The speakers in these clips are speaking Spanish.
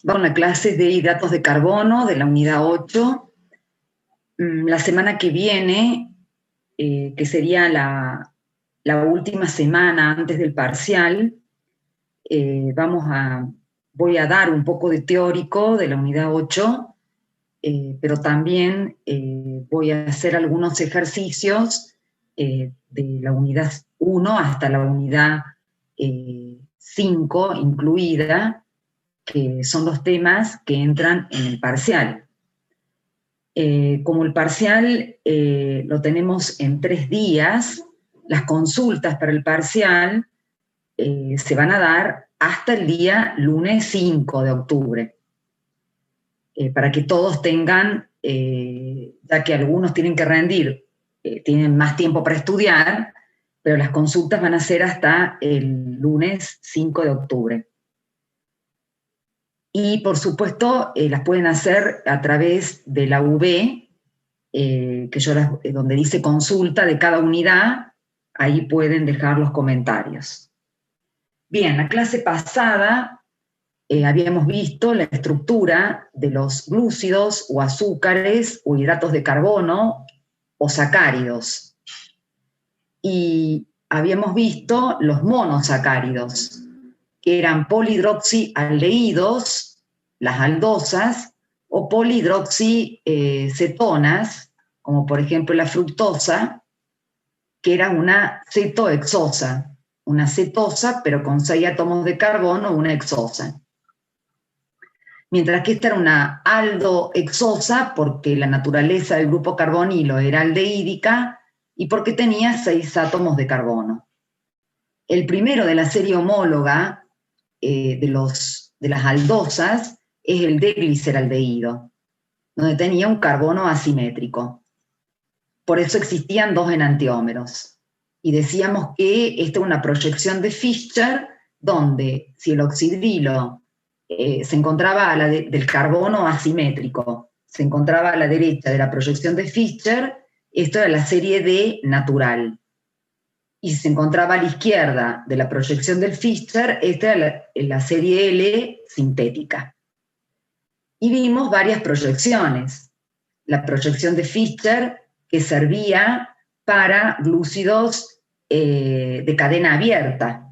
Vamos a clases de hidratos de carbono de la unidad 8. La semana que viene, que sería la última semana antes del parcial, voy a dar un poco de teórico de la unidad 8, pero también voy a hacer algunos ejercicios de la unidad 1 hasta la unidad 5 incluida, que son los temas que entran en el parcial. Como el parcial lo tenemos en 3 días, las consultas para el parcial se van a dar hasta el día lunes 5 de octubre, para que todos tengan, ya que algunos tienen que rendir, tienen más tiempo para estudiar, pero las consultas van a ser hasta el lunes 5 de octubre. Y, por supuesto, las pueden hacer a través de la UV, donde dice consulta de cada unidad, ahí pueden dejar los comentarios. Bien, la clase pasada habíamos visto la estructura de los glúcidos o azúcares o hidratos de carbono o sacáridos. Y habíamos visto los monosacáridos, que eran polihidroxialdehídos, las aldosas, o polihidroxicetonas, como por ejemplo la fructosa, que era una cetohexosa, una cetosa, pero con 6 átomos de carbono, una hexosa. Mientras que esta era una aldohexosa, porque la naturaleza del grupo carbonilo era aldehídica y porque tenía 6 átomos de carbono. El primero de la serie homóloga de las aldosas es el D-gliceraldehído, donde tenía un carbono asimétrico. Por eso existían 2 enantiómeros. Y decíamos que esta es una proyección de Fischer, donde si el oxidrilo se encontraba del carbono asimétrico, se encontraba a la derecha de la proyección de Fischer, esto era la serie D natural. Y si se encontraba a la izquierda de la proyección del Fischer, esta era la serie L sintética. Y vimos varias proyecciones. La proyección de Fischer, que servía para glúcidos de cadena abierta,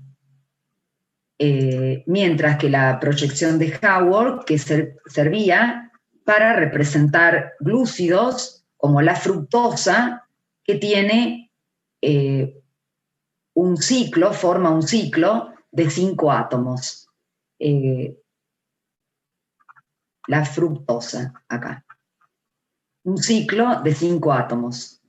mientras que la proyección de Haworth, que servía para representar glúcidos como la fructosa, que tiene forma un ciclo de 5 átomos. La fructosa, acá. Un ciclo de 5 átomos.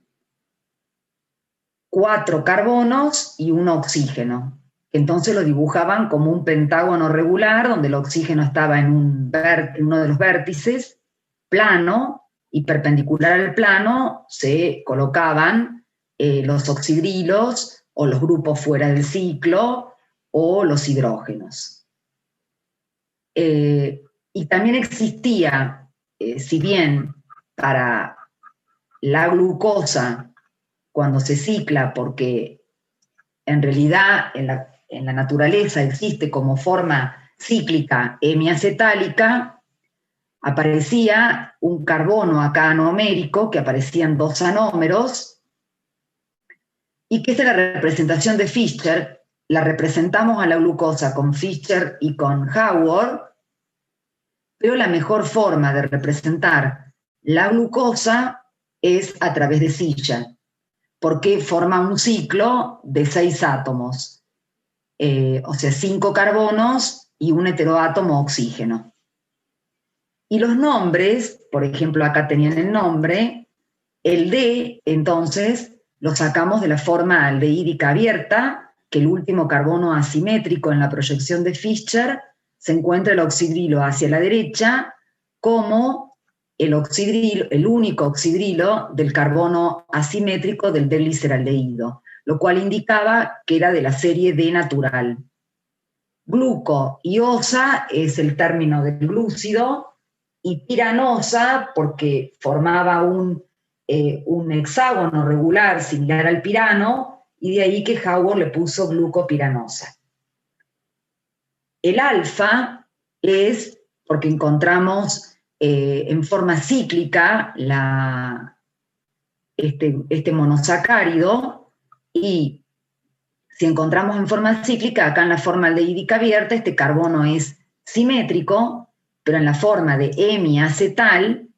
4 carbonos y 1 oxígeno. Entonces lo dibujaban como un pentágono regular, donde el oxígeno estaba en uno de los vértices, plano, y perpendicular al plano se colocaban los oxidrilos, o los grupos fuera del ciclo, o los hidrógenos. Y también existía, si bien para la glucosa, cuando se cicla, porque en realidad en la naturaleza existe como forma cíclica hemiacetálica, aparecía un carbono acá anomérico, que aparecían 2 anómeros, y que esta es la representación de Fischer. La representamos a la glucosa con Fischer y con Haworth, pero la mejor forma de representar la glucosa es a través de silla, porque forma un ciclo de 6 átomos, o sea, 5 carbonos y un heteroátomo oxígeno. Y los nombres, por ejemplo, acá tenían el nombre, el D, entonces, lo sacamos de la forma aldehídica abierta, que el último carbono asimétrico en la proyección de Fischer se encuentra el oxidrilo hacia la derecha, como el único oxidrilo del carbono asimétrico del D-gliceraldehído, lo cual indicaba que era de la serie D natural. Gluco y osa es el término del glúcido, y piranosa porque formaba un hexágono regular similar al pirano, y de ahí que Haworth le puso glucopiranosa. El alfa es porque encontramos en forma cíclica este monosacárido, y si encontramos en forma cíclica, acá en la forma aldehídica abierta, este carbono es simétrico, pero en la forma de hemiacetal,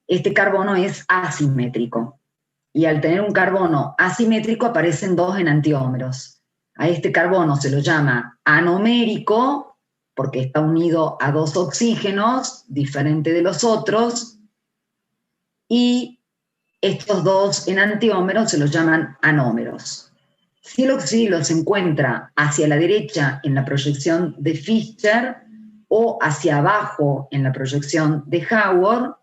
este carbono es asimétrico. Y al tener un carbono asimétrico aparecen dos enantiómeros. A este carbono se lo llama anomérico, porque está unido a dos oxígenos, diferente de los otros, y estos dos enantiómeros se los llaman anómeros. Si el oxidilo se encuentra hacia la derecha en la proyección de Fischer o hacia abajo en la proyección de Haworth,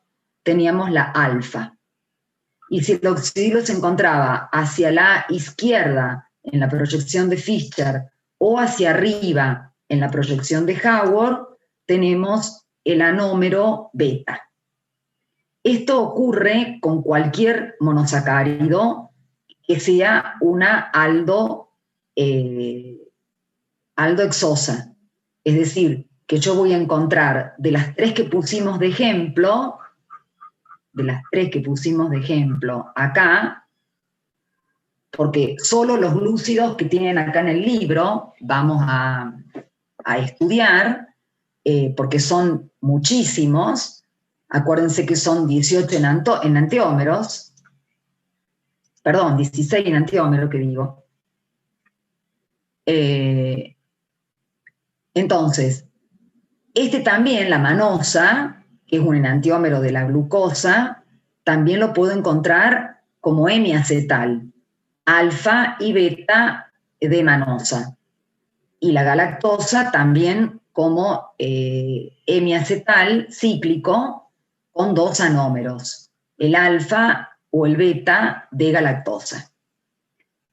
teníamos la alfa. Y si el oxidilo se encontraba hacia la izquierda en la proyección de Fischer o hacia arriba en la proyección de Haworth, tenemos el anómero beta. Esto ocurre con cualquier monosacárido que sea una aldo exosa. Es decir, que yo voy a encontrar de las tres que pusimos de ejemplo, acá, porque solo los glúcidos que tienen acá en el libro vamos a estudiar, porque son muchísimos. Acuérdense que son 18 enantiómeros, perdón, 16 enantiómeros que digo. Entonces, este también, la manosa, que es un enantiómero de la glucosa, también lo puedo encontrar como hemiacetal, alfa y beta de manosa. Y la galactosa también como hemiacetal cíclico con dos anómeros, el alfa o el beta de galactosa.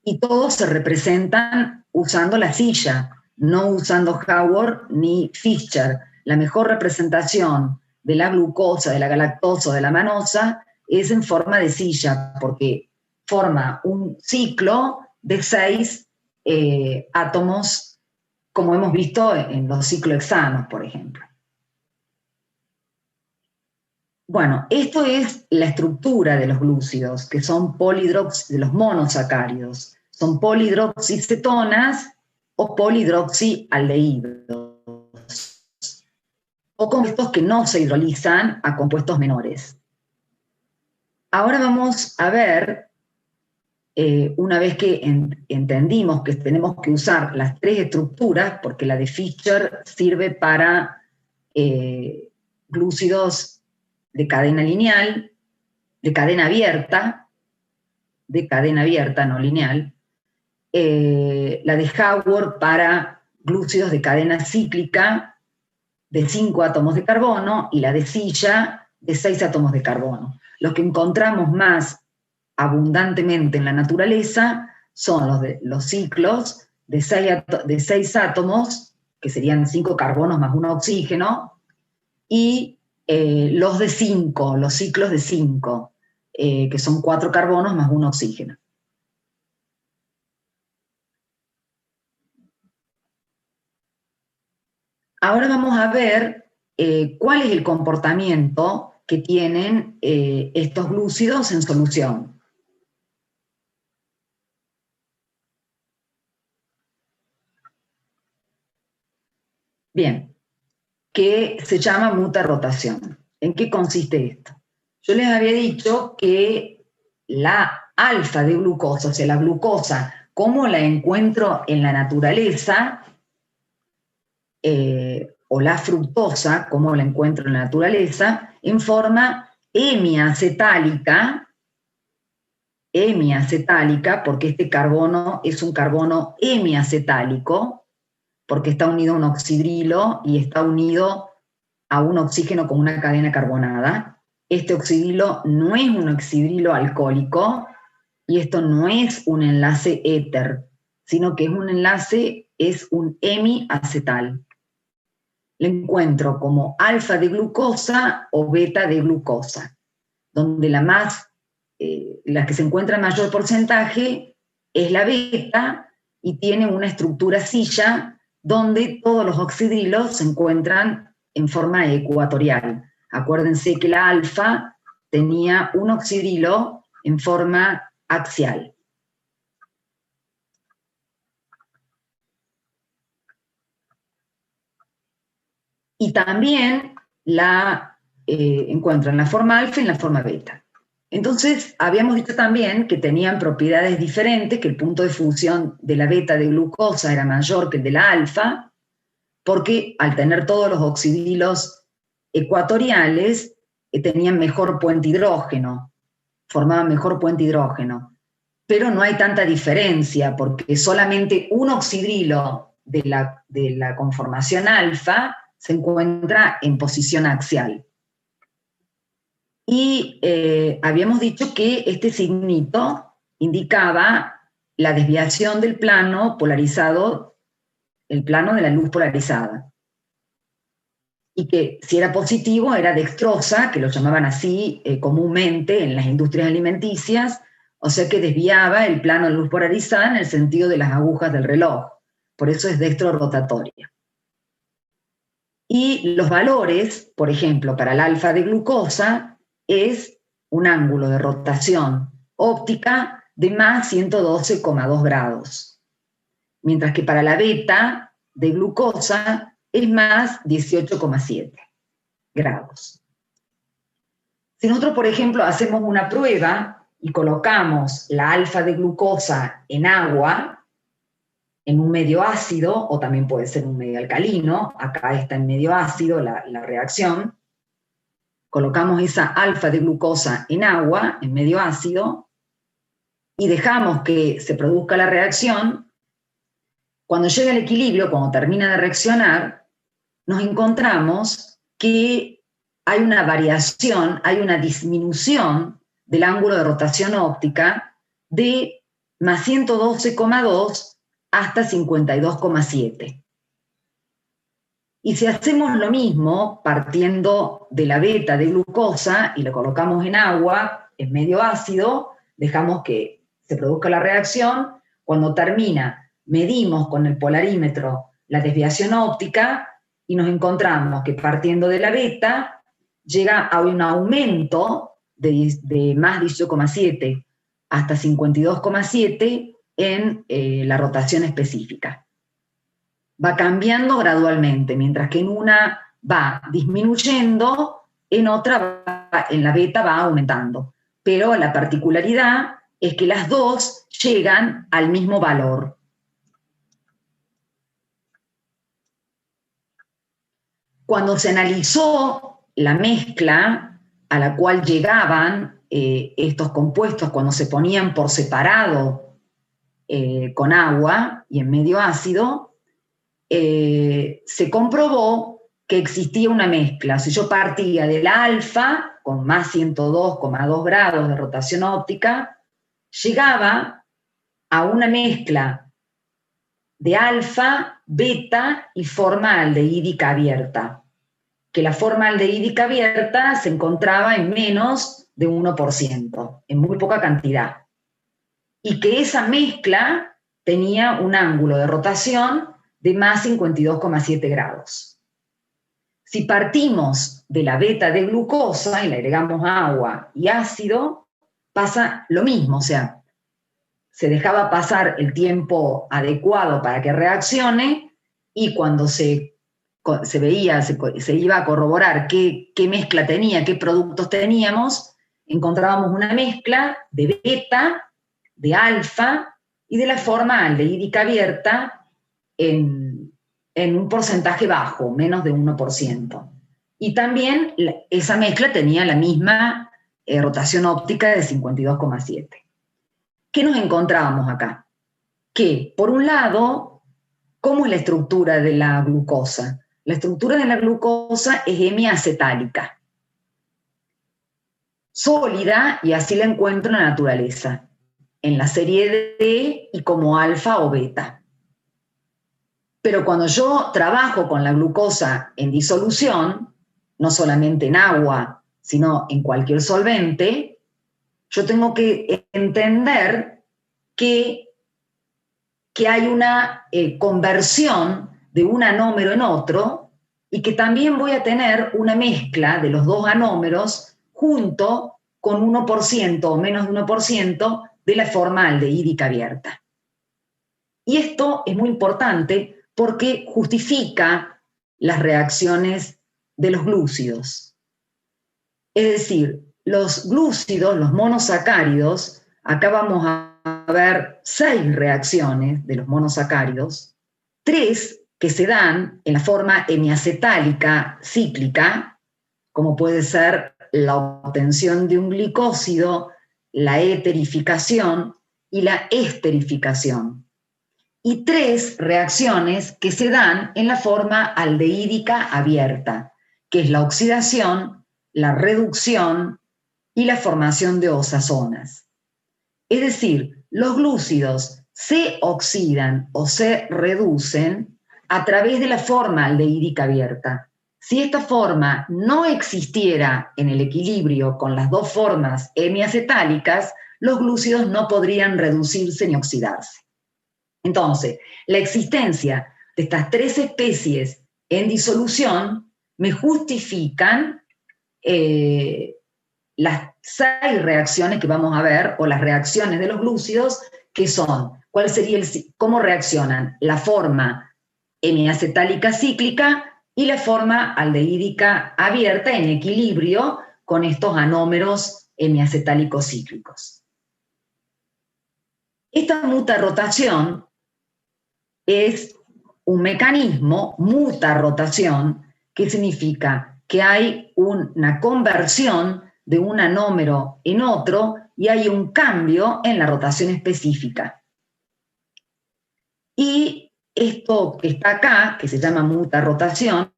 Y todos se representan usando la silla, no usando Haworth ni Fischer. La mejor representación de la glucosa, de la galactosa o de la manosa es en forma de silla, porque forma un ciclo de 6 átomos, como hemos visto en los ciclohexanos, por ejemplo. Bueno, esto es la estructura de los glúcidos, que son de los monosacáridos. Son polihidroxicetonas o polihidroxialdehídos, o compuestos que no se hidrolizan a compuestos menores. Ahora vamos a ver, una vez que entendimos que tenemos que usar las tres estructuras, porque la de Fischer sirve para glúcidos de cadena lineal, de cadena abierta, no lineal, la de Haworth para glúcidos de cadena cíclica de 5 átomos de carbono, y la de silla de 6 átomos de carbono. Los que encontramos más abundantemente en la naturaleza son los ciclos de 6 átomos, que serían 5 carbonos más un oxígeno, y los de 5, los ciclos de 5, que son 4 carbonos más un oxígeno. Ahora vamos a ver cuál es el comportamiento que tienen estos glúcidos en solución. Bien, que se llama mutarrotación. ¿En qué consiste esto? Yo les había dicho que la alfa de glucosa, o sea, la glucosa, como la encuentro en la naturaleza, o la fructosa, como la encuentro en la naturaleza, en forma hemiacetálica, porque este carbono es un carbono hemiacetálico, porque está unido a un oxidrilo y está unido a un oxígeno con una cadena carbonada. Este oxidrilo no es un oxidrilo alcohólico, y esto no es un enlace éter, sino que es un hemiacetal. Le encuentro como alfa de glucosa o beta de glucosa, donde la que se encuentra en mayor porcentaje es la beta, y tiene una estructura silla donde todos los oxidrilos se encuentran en forma ecuatorial. Acuérdense que la alfa tenía un oxidrilo en forma axial. Y también la encuentro en la forma alfa y en la forma beta. Entonces, habíamos dicho también que tenían propiedades diferentes, que el punto de fusión de la beta de glucosa era mayor que el de la alfa, porque al tener todos los oxidrilos ecuatoriales, tenían mejor puente hidrógeno, formaban mejor puente hidrógeno. Pero no hay tanta diferencia, porque solamente un oxidrilo de la conformación alfa se encuentra en posición axial. Y habíamos dicho que este signito indicaba la desviación del plano polarizado, el plano de la luz polarizada. Y que si era positivo era dextrosa, que lo llamaban así comúnmente en las industrias alimenticias, o sea que desviaba el plano de luz polarizada en el sentido de las agujas del reloj. Por eso es dextro-rotatoria. Y los valores, por ejemplo, para el alfa de glucosa, es un ángulo de rotación óptica de más 112,2 grados. Mientras que para la beta de glucosa es más 18,7 grados. Si nosotros, por ejemplo, hacemos una prueba y colocamos la alfa de glucosa en agua, en un medio ácido, o también puede ser un medio alcalino, acá está en medio ácido la reacción, colocamos esa alfa de glucosa en agua, en medio ácido, y dejamos que se produzca la reacción. Cuando llega al equilibrio, cuando termina de reaccionar, nos encontramos que hay una variación, hay una disminución del ángulo de rotación óptica de más 112,2 hasta 52,7. Y si hacemos lo mismo, partiendo de la beta de glucosa y lo colocamos en agua, en medio ácido, dejamos que se produzca la reacción, cuando termina, medimos con el polarímetro la desviación óptica y nos encontramos que partiendo de la beta llega a un aumento de más 18,7 hasta 52,7 en la rotación específica. Va cambiando gradualmente, mientras que en una va disminuyendo, en otra, en la beta va aumentando. Pero la particularidad es que las dos llegan al mismo valor. Cuando se analizó la mezcla a la cual llegaban estos compuestos cuando se ponían por separado con agua y en medio ácido, se comprobó que existía una mezcla. Si yo partía del alfa, con más 102,2 grados de rotación óptica, llegaba a una mezcla de alfa, beta y forma aldehídica abierta, que la forma aldehídica abierta se encontraba en menos de 1%, en muy poca cantidad, y que esa mezcla tenía un ángulo de rotación de más 52,7 grados. Si partimos de la beta de glucosa y le agregamos agua y ácido, pasa lo mismo, o sea, se dejaba pasar el tiempo adecuado para que reaccione y cuando se veía, se iba a corroborar qué mezcla tenía, qué productos teníamos, encontrábamos una mezcla de beta, de alfa y de la forma aldehídica abierta en un porcentaje bajo, menos de 1%. Y también esa mezcla tenía la misma rotación óptica de 52,7. ¿Qué nos encontrábamos acá? Que, por un lado, ¿cómo es la estructura de la glucosa? La estructura de la glucosa es hemiacetálica, sólida, y así la encuentro en la naturaleza, en la serie D y como alfa o beta. Pero cuando yo trabajo con la glucosa en disolución, no solamente en agua, sino en cualquier solvente, yo tengo que entender que hay una conversión de un anómero en otro y que también voy a tener una mezcla de los dos anómeros junto con 1% o menos de 1% de la forma aldehídica abierta. Y esto es muy importante porque justifica las reacciones de los glúcidos. Es decir, los glúcidos, los monosacáridos, acá vamos a ver 6 reacciones de los monosacáridos, 3 que se dan en la forma hemiacetálica cíclica, como puede ser la obtención de un glicósido, la eterificación y la esterificación. Y 3 reacciones que se dan en la forma aldehídica abierta, que es la oxidación, la reducción y la formación de osazonas. Es decir, los glúcidos se oxidan o se reducen a través de la forma aldehídica abierta. Si esta forma no existiera en el equilibrio con las dos formas hemiacetálicas, los glúcidos no podrían reducirse ni oxidarse. Entonces, la existencia de estas 3 especies en disolución me justifican las 6 reacciones que vamos a ver, o las reacciones de los glúcidos, que son, cómo reaccionan la forma hemiacetálica cíclica y la forma aldehídica abierta en equilibrio con estos anómeros hemiacetálicos cíclicos. Esta mutarrotación es un mecanismo, mutarrotación, que significa que hay una conversión de un anómero en otro y hay un cambio en la rotación específica. Y esto que está acá, que se llama mutarrotación,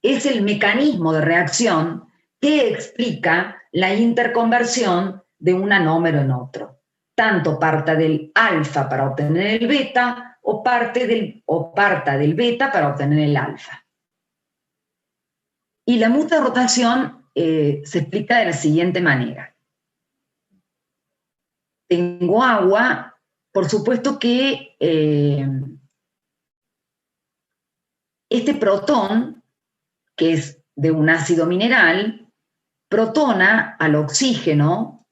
es el mecanismo de reacción que explica la interconversión de un anómero en otro. Tanto parta del alfa para obtener el beta, o parta del beta para obtener el alfa. Y la mutarrotación se explica de la siguiente manera. Tengo agua, por supuesto que este protón, que es de un ácido mineral, protona al oxígeno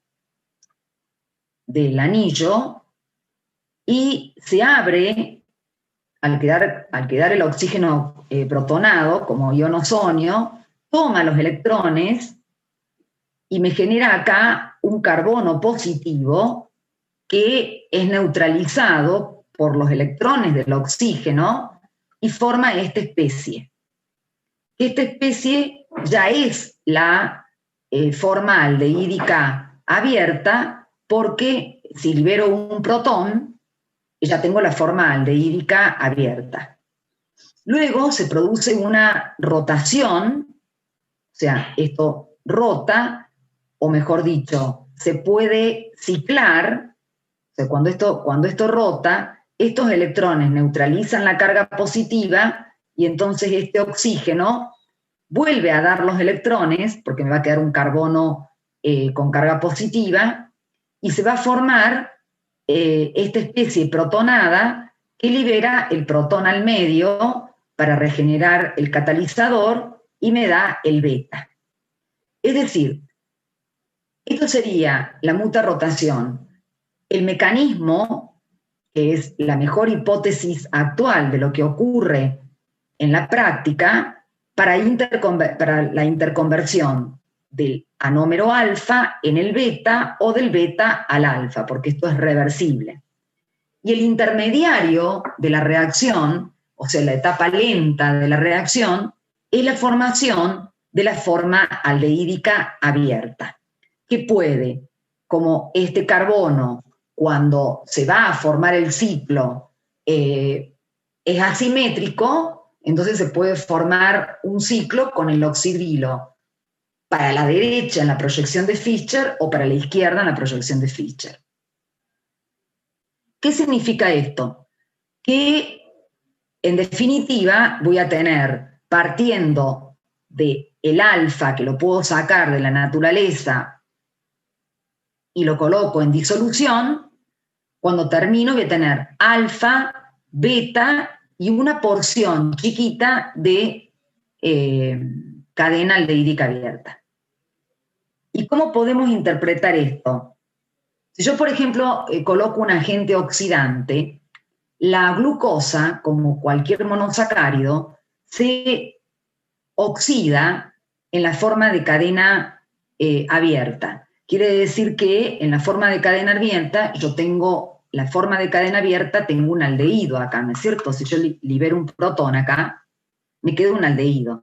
del anillo y se abre, al quedar el oxígeno protonado como ion osonio, toma los electrones y me genera acá un carbono positivo que es neutralizado por los electrones del oxígeno y forma esta especie. Esta especie ya es la forma aldehídica abierta porque si libero un protón, ya tengo la forma aldehídica abierta. Luego se produce una rotación, o sea, esto rota, o mejor dicho, se puede ciclar, o sea, cuando esto rota, estos electrones neutralizan la carga positiva y entonces este oxígeno vuelve a dar los electrones, porque me va a quedar un carbono con carga positiva, y se va a formar esta especie protonada que libera el protón al medio para regenerar el catalizador y me da el beta. Es decir, esto sería la mutarrotación, el mecanismo, que es la mejor hipótesis actual de lo que ocurre en la práctica, para la interconversión del anómero alfa en el beta o del beta al alfa, porque esto es reversible. Y el intermediario de la reacción, o sea, la etapa lenta de la reacción, es la formación de la forma aldehídica abierta, que puede, como este carbono, cuando se va a formar el ciclo, es asimétrico, entonces se puede formar un ciclo con el oxidrilo para la derecha en la proyección de Fischer o para la izquierda en la proyección de Fischer. ¿Qué significa esto? Que, en definitiva, voy a tener, partiendo del alfa, que lo puedo sacar de la naturaleza y lo coloco en disolución, cuando termino voy a tener alfa, beta y una porción chiquita de cadena aldehídica abierta. ¿Y cómo podemos interpretar esto? Si yo, por ejemplo, coloco un agente oxidante, la glucosa, como cualquier monosacárido, se oxida en la forma de cadena abierta. Quiere decir que en la forma de cadena abierta, yo tengo la forma de cadena abierta, tengo un aldehído acá, ¿no es cierto? Si yo libero un protón acá, me queda un aldehído.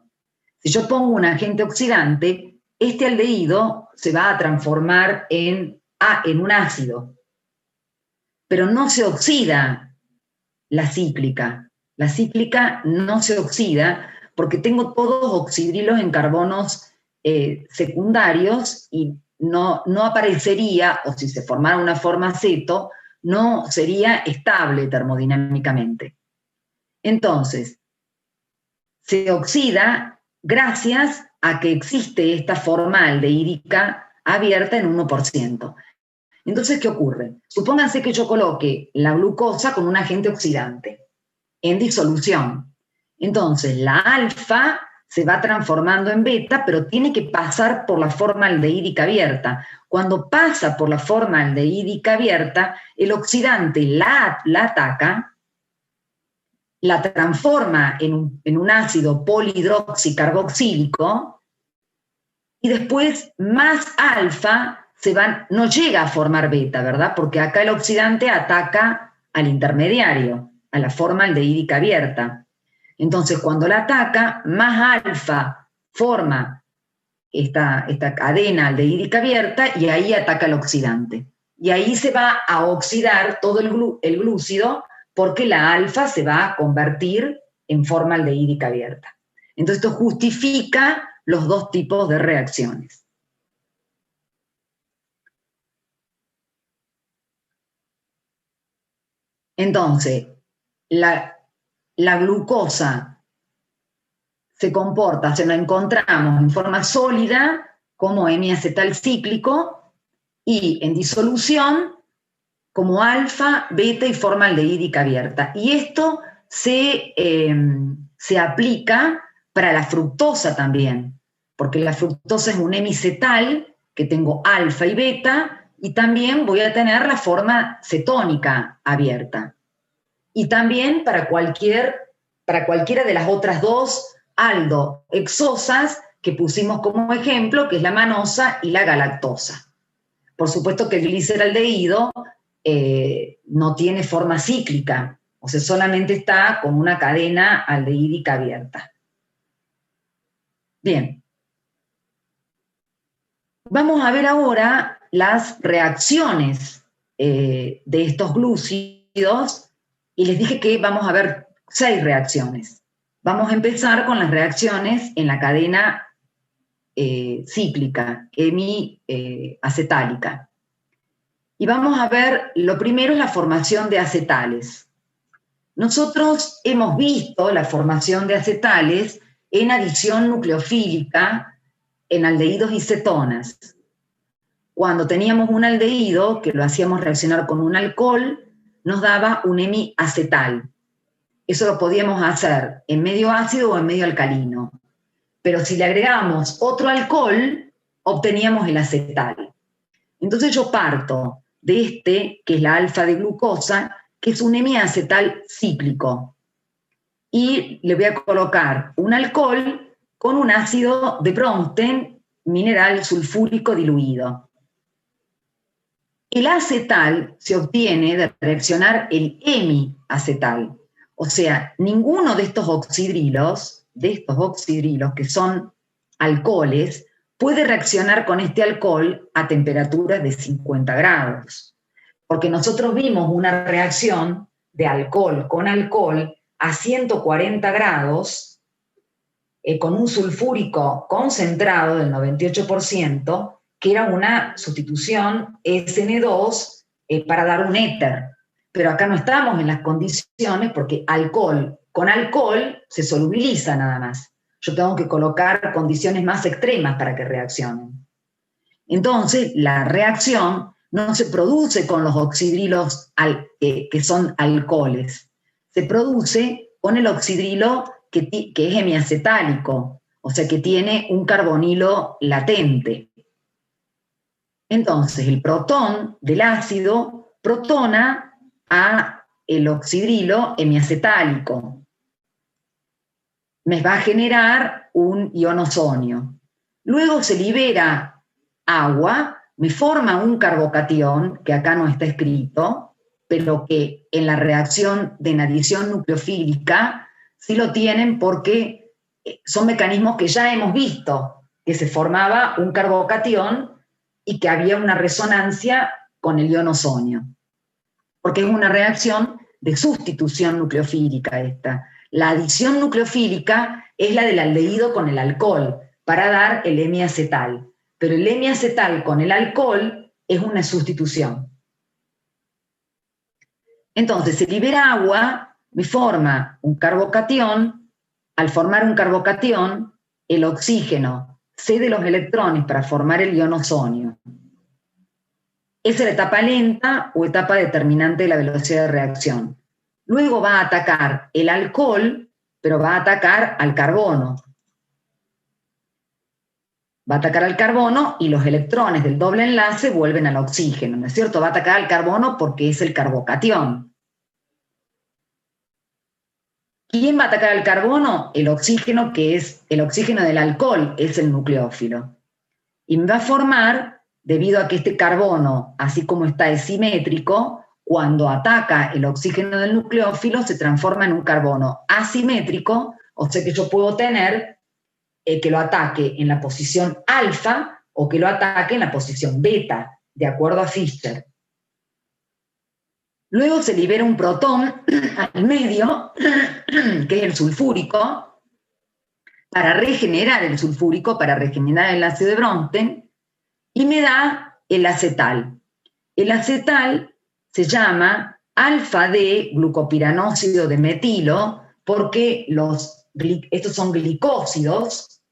Si yo pongo un agente oxidante, este aldehído se va a transformar en un ácido, pero no se oxida la cíclica. La cíclica no se oxida porque tengo todos oxidrilos en carbonos secundarios y no aparecería, o si se formara una forma ceto, no sería estable termodinámicamente. Entonces, se oxida gracias a que existe esta forma aldehídica abierta en 1%. Entonces, ¿qué ocurre? Supónganse que yo coloque la glucosa con un agente oxidante en disolución. Entonces, la alfa se va transformando en beta, pero tiene que pasar por la forma aldehídica abierta. Cuando pasa por la forma aldehídica abierta, el oxidante la ataca, la transforma en un ácido polihidroxicarboxílico y después más alfa no llega a formar beta, ¿verdad? Porque acá el oxidante ataca al intermediario, a la forma aldehídica abierta. Entonces, cuando la ataca, más alfa forma esta cadena aldehídica abierta y ahí ataca el oxidante. Y ahí se va a oxidar todo el glúcido porque la alfa se va a convertir en forma aldehídica abierta. Entonces, esto justifica los dos tipos de reacciones. Entonces, la glucosa se comporta, se la encontramos en forma sólida como hemiacetal cíclico y en disolución como alfa, beta y forma aldehídica abierta. Y esto se aplica para la fructosa también, porque la fructosa es un hemicetal que tengo alfa y beta, y también voy a tener la forma cetónica abierta. Y también para cualquiera de las otras dos aldohexosas que pusimos como ejemplo, que es la manosa y la galactosa. Por supuesto que el gliceraldehído no tiene forma cíclica, o sea, solamente está con una cadena aldehídica abierta. Bien. Vamos a ver ahora las reacciones de estos glúcidos, y les dije que vamos a ver 6 reacciones. Vamos a empezar con las reacciones en la cadena cíclica, hemiacetálica. Y vamos a ver, lo primero es la formación de acetales. Nosotros hemos visto la formación de acetales en adición nucleofílica en aldehídos y cetonas. Cuando teníamos un aldehído que lo hacíamos reaccionar con un alcohol, nos daba un hemiacetal. Eso lo podíamos hacer en medio ácido o en medio alcalino. Pero si le agregamos otro alcohol, obteníamos el acetal. Entonces yo parto de que es la alfa de glucosa, que es un hemiacetal cíclico. Y le voy a colocar un alcohol con un ácido de Bronsted, mineral sulfúrico diluido. El acetal se obtiene de reaccionar el hemiacetal. O sea, ninguno de estos oxidrilos que son alcoholes, puede reaccionar con este alcohol a temperaturas de 50 grados. Porque nosotros vimos una reacción de alcohol con alcohol a 140 grados con un sulfúrico concentrado del 98%, que era una sustitución SN2 para dar un éter. Pero acá no estamos en las condiciones porque alcohol con alcohol se solubiliza nada más. Yo tengo que colocar condiciones más extremas para que reaccionen. Entonces, la reacción no se produce con los oxidrilos que son alcoholes. Se produce con el oxidrilo que es hemiacetálico, o sea que tiene un carbonilo latente. Entonces, el protón del ácido protona a el oxidrilo hemiacetálico. Me va a generar un ionosonio. Luego se libera agua, me forma un carbocatión, que acá no está escrito, pero que en la reacción de adición nucleofílica sí lo tienen porque son mecanismos que ya hemos visto, que se formaba un carbocatión y que había una resonancia con el ionosonio, porque es una reacción de sustitución nucleofílica esta. La adición nucleofílica es la del aldehído con el alcohol, para dar el hemiacetal, pero el hemiacetal con el alcohol es una sustitución. Entonces se libera agua, me forma un carbocatión, al formar un carbocatión, el oxígeno cede los electrones para formar el ionosonio. Esa es la etapa lenta o etapa determinante de la velocidad de reacción. Luego va a atacar el alcohol, pero va a atacar al carbono. Va a atacar al carbono y los electrones del doble enlace vuelven al oxígeno, ¿no es cierto? Va a atacar al carbono porque es el carbocatión. ¿Quién va a atacar al carbono? El oxígeno, que es el oxígeno del alcohol, es el nucleófilo. Y me va a formar, debido a que este carbono, así como está, es simétrico, cuando ataca el oxígeno del nucleófilo se transforma en un carbono asimétrico, o sea que yo puedo tener que lo ataque en la posición alfa o que lo ataque en la posición beta, de acuerdo a Fischer. Luego se libera un protón al medio, que es el sulfúrico, para regenerar el sulfúrico, para regenerar el ácido de Bronsted, y me da el acetal. El acetal se llama alfa-D-glucopiranósido de metilo porque estos son glicósidos,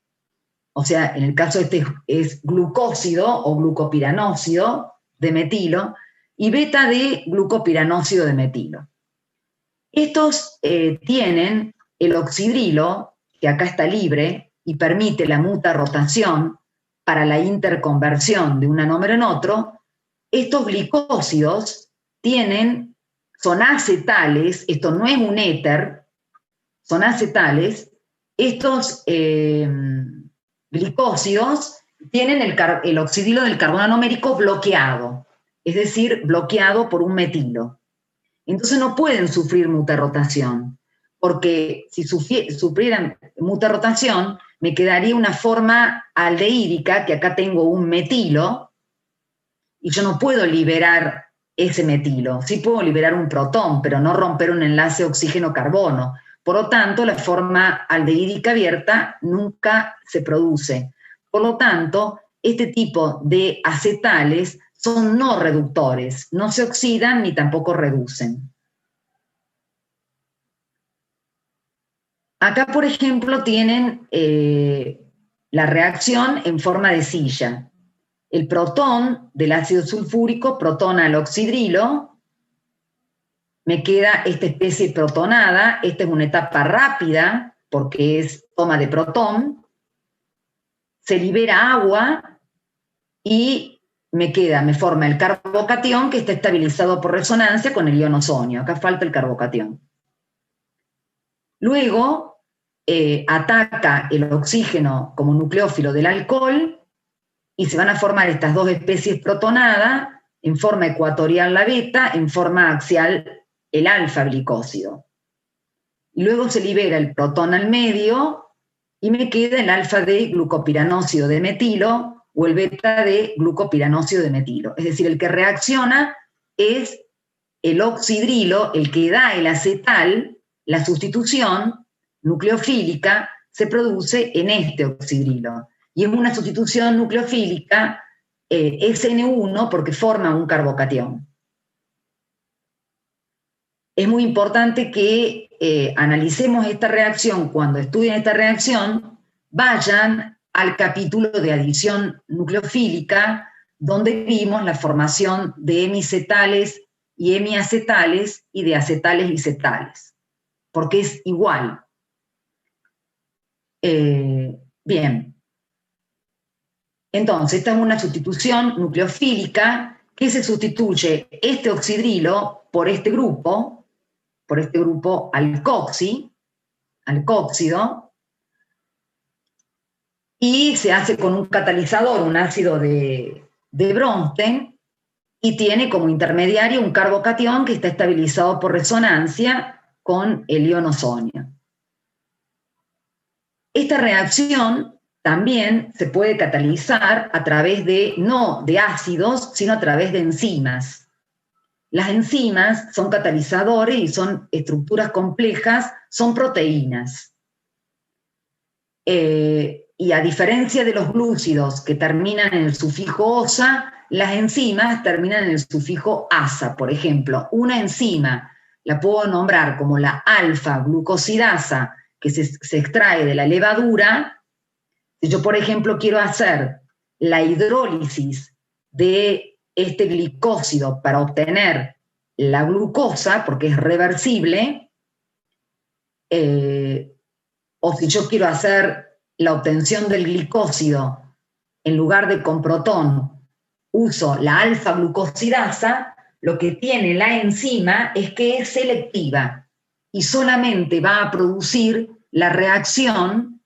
o sea, en el caso este es glucósido o glucopiranósido de metilo, y beta-D-glucopiranósido de metilo. Estos tienen el oxidrilo, que acá está libre, y permite la muta-rotación para la interconversión de un anómero en otro. Estos glicósidos son acetales, esto no es un éter, son acetales. Estos glicósidos tienen el oxidrilo del carbono anomérico bloqueado, es decir, bloqueado por un metilo. Entonces no pueden sufrir mutarrotación, porque si sufrieran mutarrotación, me quedaría una forma aldehídica, que acá tengo un metilo, y yo no puedo liberar ese metilo. Sí puedo liberar un protón, pero no romper un enlace oxígeno-carbono. Por lo tanto, la forma aldehídica abierta nunca se produce. Por lo tanto, este tipo de acetales son no reductores, no se oxidan ni tampoco reducen. Acá, por ejemplo, tienen la reacción en forma de silla. El protón del ácido sulfúrico protona al oxidrilo, me queda esta especie protonada, esta es una etapa rápida porque es toma de protón, se libera agua y me forma el carbocatión que está estabilizado por resonancia con el ionosonio. Acá falta el carbocatión. Luego ataca el oxígeno como nucleófilo del alcohol y se van a formar estas dos especies protonadas, en forma ecuatorial la beta, en forma axial el alfa glicósido. Luego se libera el protón al medio y me queda el alfa-D-glucopiranósido de metilo o el beta-D-glucopiranósido de metilo. Es decir, el que reacciona es el oxidrilo, el que da el acetal. La sustitución nucleofílica se produce en este oxidrilo. Y es una sustitución nucleofílica SN1 porque forma un carbocatión. Es muy importante que analicemos esta reacción. Cuando estudien esta reacción, vayan al capítulo de adición nucleofílica, donde vimos la formación de hemicetales y hemiacetales y de acetales y cetales, porque es igual. Bien. Entonces, esta es una sustitución nucleofílica que se sustituye este oxidrilo por este grupo alcóxido, y se hace con un catalizador, un ácido de Bronsted, y tiene como intermediario un carbocatión que está estabilizado por resonancia con el ion ozono. Esta reacción también se puede catalizar a través de, no de ácidos, sino a través de enzimas. Las enzimas son catalizadores y son estructuras complejas, son proteínas. Y a diferencia de los glúcidos que terminan en el sufijo osa, las enzimas terminan en el sufijo asa. Por ejemplo, una enzima la puedo nombrar como la alfa-glucosidasa, que se extrae de la levadura. Si yo, por ejemplo, quiero hacer la hidrólisis de este glicósido para obtener la glucosa, porque es reversible, o si yo quiero hacer la obtención del glicósido en lugar de con protón, uso la alfa-glucosidasa, lo que tiene la enzima es que es selectiva y solamente va a producir la reacción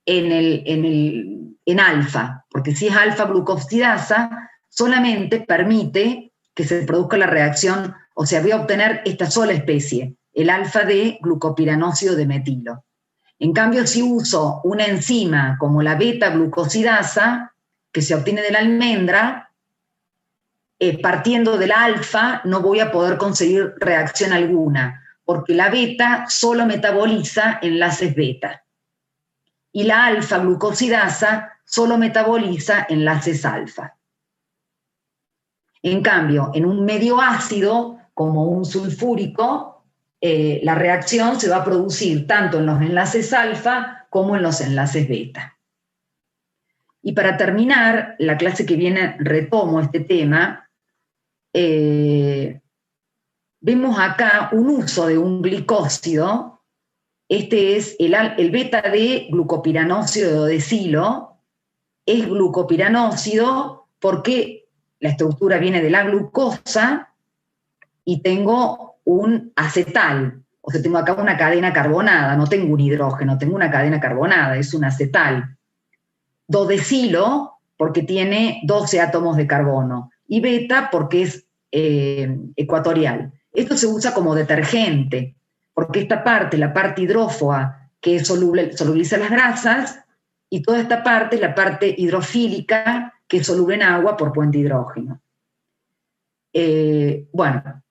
en alfa, porque si es alfa-glucosidasa, solamente permite que se produzca la reacción, o sea, voy a obtener esta sola especie, el alfa de glucopiranósido de metilo. En cambio, si uso una enzima como la beta-glucosidasa, que se obtiene de la almendra, partiendo de la alfa no voy a poder conseguir reacción alguna, porque la beta solo metaboliza enlaces beta. Y la alfa-glucosidasa solo metaboliza enlaces alfa. En cambio, en un medio ácido, como un sulfúrico, la reacción se va a producir tanto en los enlaces alfa como en los enlaces beta. Y para terminar, la clase que viene retomo este tema. Vemos acá un uso de un glicósido. Este es el beta de glucopiranósido de odesilo. Es glucopiranósido porque la estructura viene de la glucosa y tengo un acetal. O sea, tengo acá una cadena carbonada, no tengo un hidrógeno, tengo una cadena carbonada, es un acetal. Dodecilo porque tiene 12 átomos de carbono y beta porque es ecuatorial. Esto se usa como detergente, porque esta parte, la parte hidrófoba, que es solubiliza las grasas, y toda esta parte, la parte hidrofílica, que es soluble en agua por puente hidrógeno. Bueno,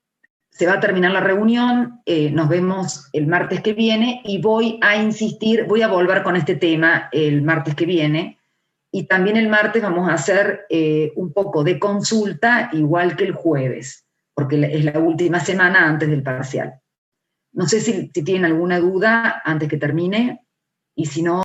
se va a terminar la reunión, nos vemos el martes que viene, y voy a insistir, voy a volver con este tema el martes que viene, y también el martes vamos a hacer un poco de consulta, igual que el jueves, porque es la última semana antes del parcial. No sé si tienen alguna duda antes que termine, y si no...